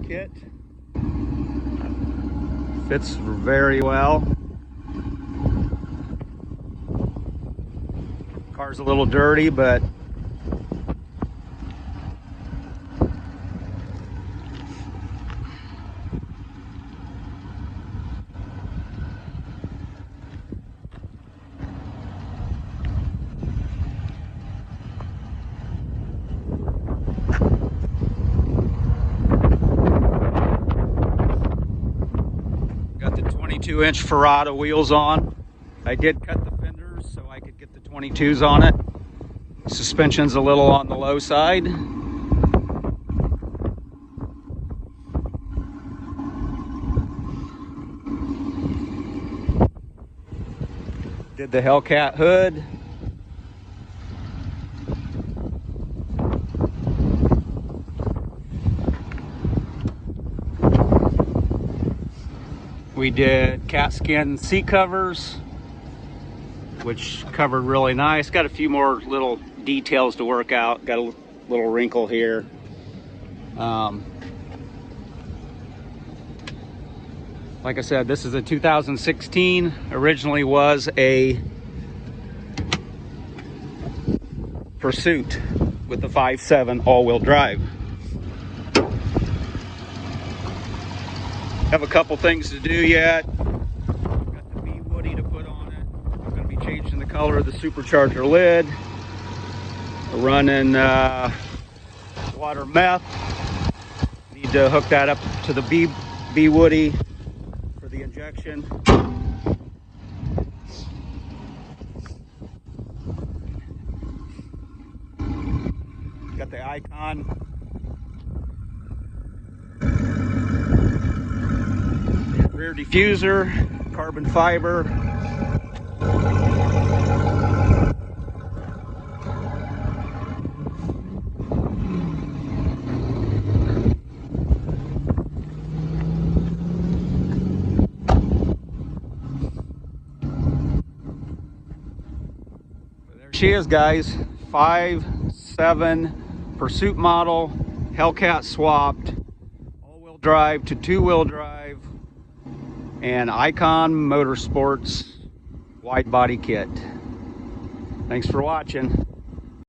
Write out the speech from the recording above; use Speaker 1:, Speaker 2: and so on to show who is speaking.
Speaker 1: kit. Fits very well. Car's a little dirty, but got the 22-inch Ferrata wheels on. I did cut the fenders so I could get the 22s on it. Suspension's a little on the low side. Did the Hellcat hood. We did cat skin seat covers, which covered really nice. Got a few more little details to work out. Got a little wrinkle here. Like I said, this is a 2016. Originally was a Pursuit with the 5.7 all-wheel drive. Have a couple things to do yet. Got the B Woody to put on it. I'm going to be changing the color of the supercharger lid. We're running water meth. Need to hook that up to the B Woody for the injection. Got the Ikon. Rear diffuser, carbon fiber. There she is, guys. 5.7 Pursuit model, Hellcat swapped, all-wheel drive to two-wheel drive, and Ikon Motorsports wide body kit. Thanks for watching.